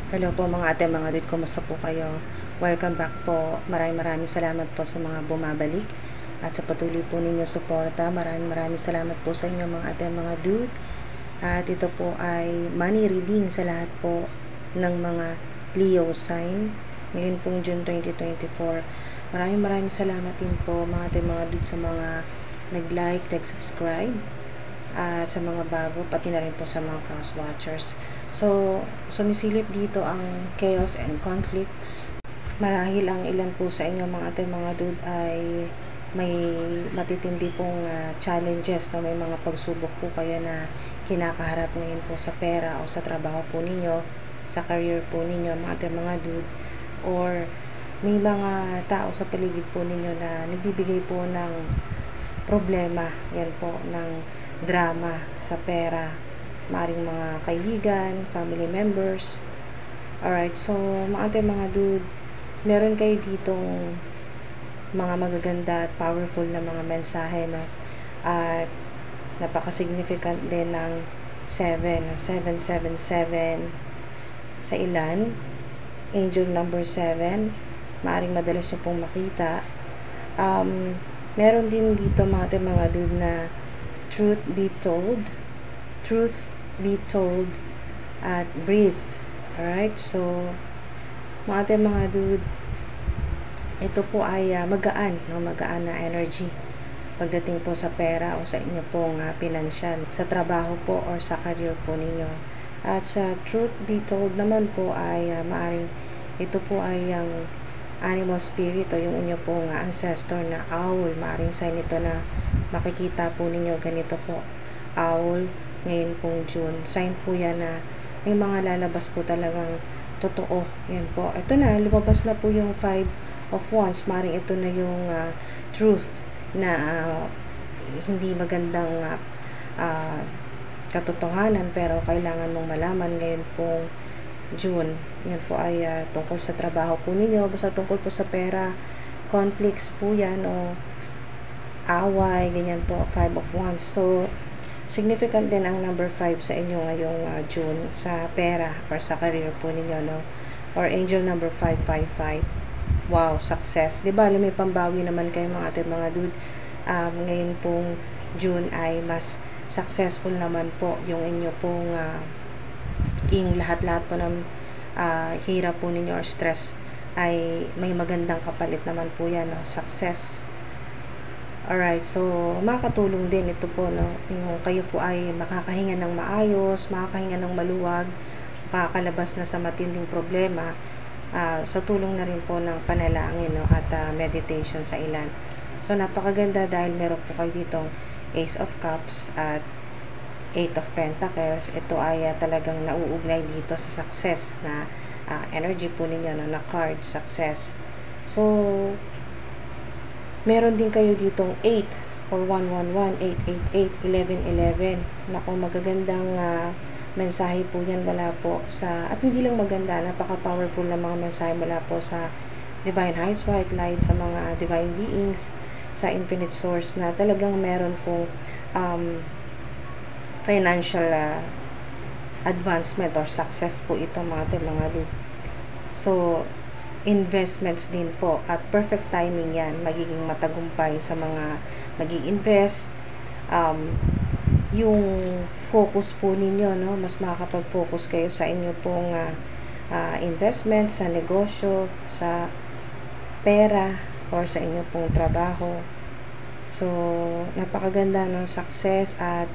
Hello po mga ate, mga dude, kumusta po kayo? Welcome back po. Maraming salamat po sa mga bumabalik at sa patuloy po ninyo suporta. Maraming salamat po sa inyo mga ate, mga dude. At ito po ay money reading sa lahat po ng mga Leo sign. Ngayon pong June 2024. Maraming salamat din po mga ate, mga dude, sa mga nag-like, nag-subscribe. Sa mga bago, pati na rin po sa mga cross watchers. So, sumisilip dito ang chaos and conflicts. Marahil ang ilan po sa inyo mga ate, mga dude ay may matitindi pong challenges, no? May mga pagsubok po kayo na kinakaharap ngayon po sa pera o sa trabaho po ninyo, sa career po ninyo mga ate, mga dude, or may mga tao sa paligid po ninyo na nagbibigay po ng problema, yan po, ng drama sa pera, maring mga kaibigan, family members. Alright, so mga dude, meron kayo ditong mga magaganda at powerful na mga mensahe, no? At napaka-significant din ng 777 sa ilan. Angel number 7, maaring madalas nyo pong makita. Meron din dito mga dude na truth be told at breathe. Alright, so mga dude, ito po ay magaan, no? Magaan na energy pagdating po sa pera o sa inyo pong pinansyal, sa trabaho po or sa career po ninyo. At sa truth be told naman po ay maaring ito po ay ang animal spirit o yung inyo pong ancestor na owl. Maaring sign ito na makikita po ninyo, ganito po, owl ngayon pong June. Sign po yan na may mga lalabas po talagang totoo. Yan po. Ito na, lumabas na po yung 5 of Wands. Maring ito na yung truth na hindi magandang katotohanan pero kailangan mong malaman ngayon pong June. Yan po ay tungkol sa trabaho po ninyo, basta tungkol po sa pera, conflicts po yan o away, ganyan po, 5 of Wands. So, significant din ang number 5 sa inyo ngayong June sa pera or sa career po ninyo, no? Or angel number 555. Wow, success. Diba, may pambawi naman kayo mga ate, mga dude. Ngayon pong June ay mas successful naman po yung inyo pong yung lahat-lahat po ng hirap po ninyo or stress ay may magandang kapalit naman po yan, no? Success. Alright, so makakatulong din ito po, no? Yung kayo po ay makakahinga ng maayos, makakahinga ng maluwag, makakalabas na sa matinding problema sa tulong na rin po ng panalangin, no? At meditation sa ilan. So napakaganda dahil meron po kayo ditong Ace of Cups at 8 of Pentacles. Ito ay talagang nauugnay dito sa success na energy po ninyo, no? Na card, success. So meron din kayo ditong 8 or 111, 888, 1111. Naku, magagandang mensahe po yan mula po sa, at hindi lang maganda, napaka-powerful na mga mensahe mula po sa Divine Highest White Light, sa mga Divine Beings, sa Infinite Source na talagang meron po financial advancement or success po ito mga dude. So, investments din po at perfect timing yan, magiging matagumpay sa mga mag-i-invest. Yung focus po ninyo, no, mas makakapag-focus kayo sa inyo pong investment, sa negosyo, sa pera or sa inyo pong trabaho. So napakaganda ng success at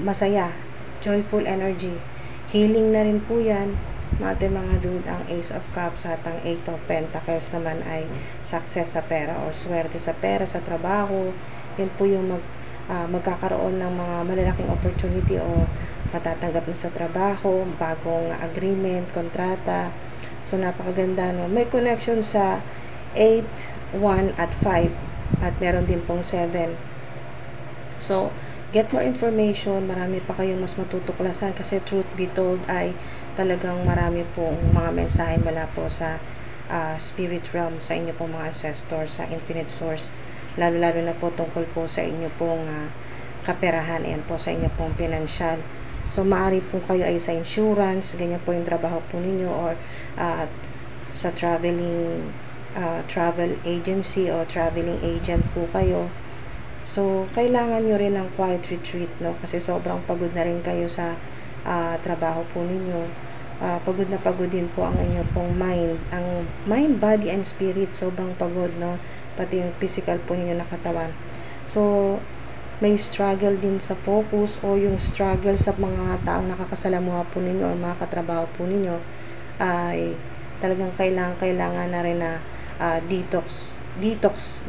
masaya, joyful energy, healing na rin po yan mga dude. Ang Ace of Cups at ang 8 of Pentacles naman ay success sa pera o swerte sa pera, sa trabaho. Yun po yung magkakaroon ng mga malalaking opportunity o matatanggap na sa trabaho, bagong agreement, kontrata. So napakaganda, no? May connection sa 8, 1 at 5 at meron din pong 7. So get more information, marami pa kayong mas matutuklasan kasi truth be told ay talagang marami pong mga mensahe mula po sa spirit realm, sa inyo pong mga ancestor, sa Infinite Source, lalo na po tungkol po sa inyo pong kaperahan, ayan po, sa inyo pong pinansyal. So, maaari po kayo ay sa insurance, ganyan po yung trabaho po ninyo, or sa travel agency o traveling agent po kayo. So, kailangan nyo rin ng quiet retreat, no? Kasi sobrang pagod na rin kayo sa trabaho po ninyo. Pagod na pagod din po ang inyo pong mind. Ang mind, body, and spirit, sobrang pagod, no? Pati yung physical po ninyo na katawan. So, may struggle din sa focus o yung struggle sa mga taong nakakasalamuha po ninyo o mga katrabaho po ninyo ay talagang kailangan na rin na detox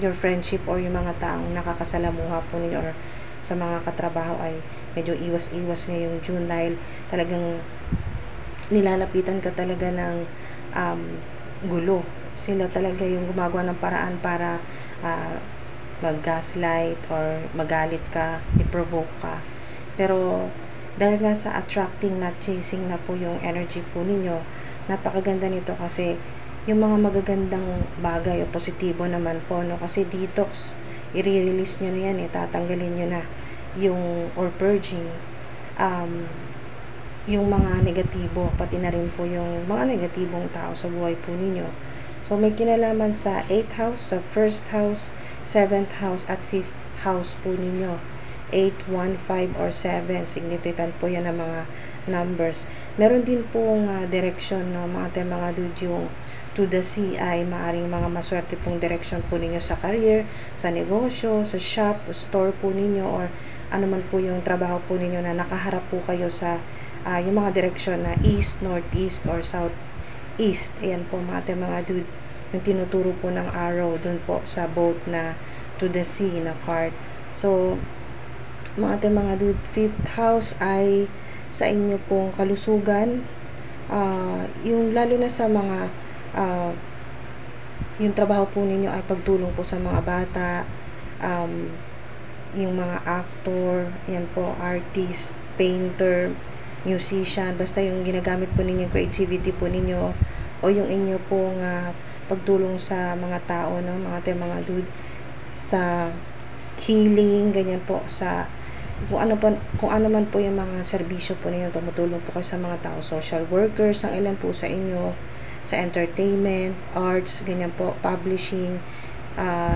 your friendship or yung mga taong nakakasalamuha po ninyo or sa mga katrabaho ay medyo iwas-iwas ngayong June dahil talagang nilalapitan ka talaga ng gulo. Sila talaga yung gumagawa ng paraan para mag-gaslight or magalit ka, i-provoke ka. Pero dahil nga sa attracting, not chasing na po yung energy po ninyo, napakaganda nito kasi yung mga magagandang bagay o positibo naman po, no? Kasi detox, i-release nyo na yan, tatanggalin nyo na yung, or purging, yung mga negatibo, pati na rin po yung mga negatibong tao sa buhay po ninyo. So, may kinalaman sa 8th house, sa 1st house, 7th house, at 5th house po ninyo. 8, 1, 5, or 7. Significant po yan ang mga numbers. Meron din pong direction, no, mga dude, yung to the sea ay maaring mga maswerte pong direction po ninyo sa career, sa negosyo, sa shop, store po ninyo, or ano man po yung trabaho po ninyo na nakaharap po kayo sa yung mga direction na east, northeast, or southeast. Ayan po mga dude, yung tinuturo po ng arrow dun po sa boat na to the sea na card. So, mga dude, 5th house ay sa inyo pong kalusugan, yung lalo na sa mga yung trabaho po ninyo ay pagtulong po sa mga bata, yung mga actor, yan po, artist, painter, musician, basta yung ginagamit po ninyo, creativity po ninyo, o yung inyo pong pagtulong sa mga tao, no, mga dude, sa healing, ganyan po, sa kung ano man po yung mga serbisyo po ninyo, tumutulong po kayo sa mga tao, social workers, ang ilan po sa inyo, sa entertainment, arts, ganyan po, publishing,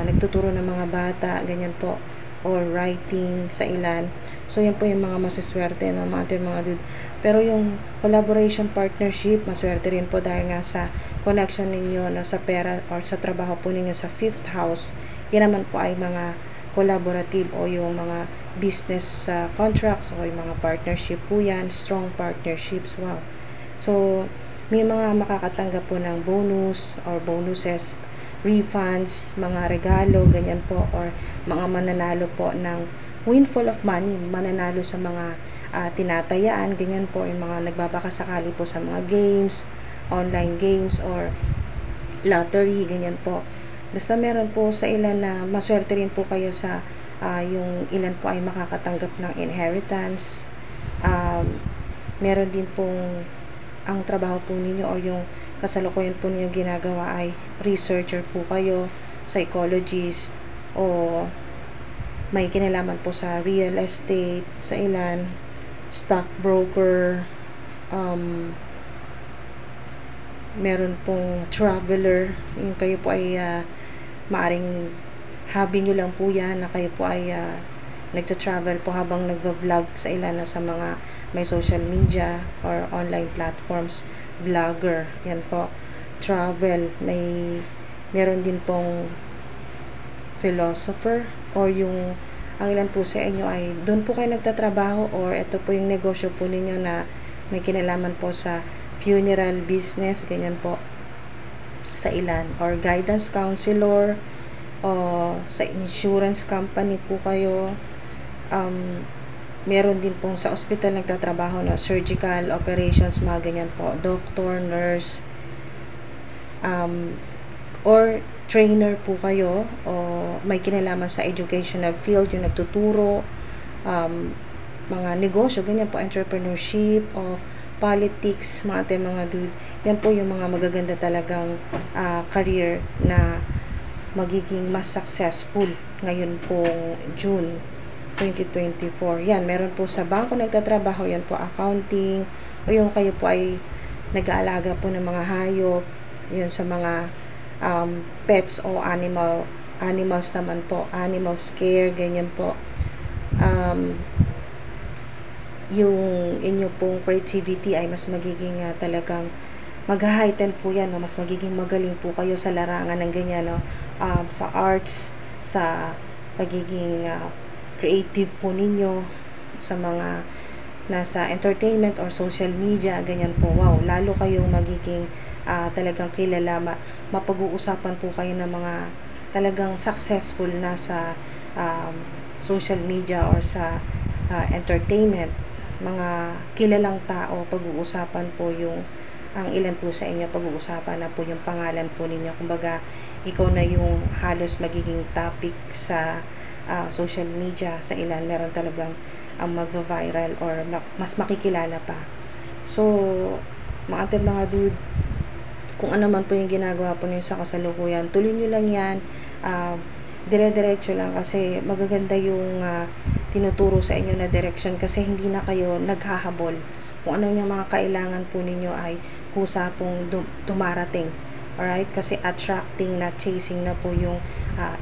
nagtuturo ng mga bata, ganyan po, or writing sa ilan. So, yan po yung mga masaswerte, no, mga dude. Pero yung collaboration, partnership, maswerte rin po dahil nga sa connection ninyo, no, sa pera or sa trabaho po ninyo sa 5th house. Yan naman po ay mga collaborative o yung mga business contracts o yung mga partnership po yan, strong partnerships. Wow. So, may mga makakatanggap po ng bonus or bonuses, refunds, mga regalo, ganyan po, or mga mananalo po ng windfall of money, mananalo sa mga tinatayaan, ganyan po, yung mga nagbabakasakali po sa mga games, online games, or lottery, ganyan po. Basta meron po sa ilan na maswerte rin po kayo sa yung ilan po ay makakatanggap ng inheritance. Meron din pong ang trabaho po ninyo or yung kasalukuyan po ninyo ginagawa ay researcher po kayo, psychologist, o may kinalaman po sa real estate, sa ilan, stockbroker, meron pong traveler, yung kayo po ay maaring hobby nyo lang po yan na kayo po ay nagta-travel po habang nagva-vlog sa ilan na sa mga may social media or online platforms, vlogger, yan po, travel, meron din pong philosopher, or yung ang ilan po sa inyo ay doon po kayo nagtatrabaho, or ito po yung negosyo po ninyo na may kinalaman po sa funeral business, ganyan po sa ilan, or guidance counselor, o sa insurance company po kayo, meron din pong sa hospital nagtatrabaho na surgical operations, mga ganyan po, doctor, nurse, or trainer po kayo, o may kinalaman sa educational field, yung nagtuturo, mga negosyo, ganyan po, entrepreneurship, o politics, mga dude. Yan po yung mga magaganda talagang career na magiging mas successful ngayon pong June. 2024. Yan, meron po sa bangko nagtatrabaho, yan po accounting, o yung kayo po ay nag-aalaga po ng mga hayop, yun sa mga pets o animals naman po, animals care, ganyan po. Yung inyo pong creativity ay mas magiging talagang mag-heighten po yan, no? Mas magiging magaling po kayo sa larangan ng ganyan, no? Sa arts, sa pagiging creative po ninyo, sa mga nasa entertainment or social media, ganyan po. Wow, lalo kayong magiging talagang kilala, mapag-uusapan po kayo ng mga talagang successful na sa social media or sa entertainment, mga kilalang tao, pag-uusapan po yung ang ilan po sa inyo, pag-uusapan na po yung pangalan po ninyo. Kumbaga, ikaw na yung halos magiging topic sa social media. Sa ilan, meron talagang mag-viral or mas makikilala pa. So, mga dude, kung ano man po yung ginagawa po ninyo sa kasalukuyan, tuloy nyo lang yan. Dire-diretso lang kasi magaganda yung tinuturo sa inyo na direction kasi hindi na kayo naghahabol. Kung ano yung mga kailangan po ninyo ay kusa pong dumarating. Alright? Kasi attracting na, chasing na po yung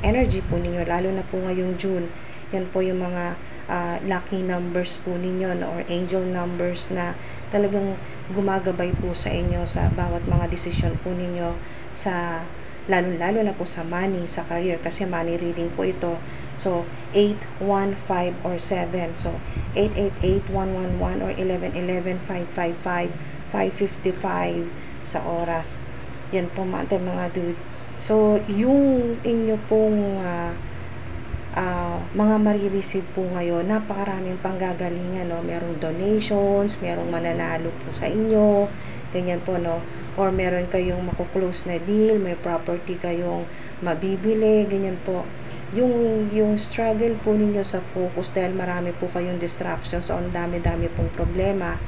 energy po ninyo. Lalo na po ngayong June. Yan po yung mga lucky numbers po ninyo, no? Or angel numbers na talagang gumagabay po sa inyo sa bawat mga desisyon po ninyo, sa lalo na po sa money, sa career, kasi money reading po ito. So 8, 1, 5 or 7. So 888, 111 or 1111, 555, 555 sa oras. Yan po mga dude. So yung inyo pong mga marireceive po ngayon, napakaraming panggagalingan, no? Merong donations, merong mananalo po sa inyo, ganyan po, no? Or meron kayong makuklose na deal, may property kayong mabibili, ganyan po. Yung struggle po ninyo sa focus, dahil marami po kayong distractions, so ang dami-dami pong problema,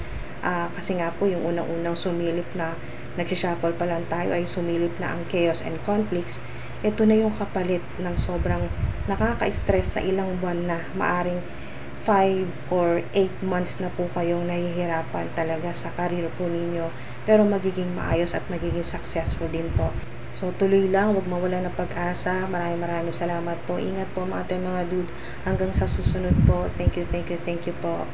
kasi nga po yung unang-unang sumilip na nagsishuffle pa lang tayo ay sumilip na ang chaos and conflicts. Ito na yung kapalit ng sobrang nakaka-stress na ilang buwan na, maaring 5 or 8 months na po kayong nahihirapan talaga sa career po ninyo, pero magiging maayos at magiging successful din po. So tuloy lang, huwag mawala ng pag-asa. Maraming salamat po. Ingat po mga dude. Hanggang sa susunod po. Thank you po.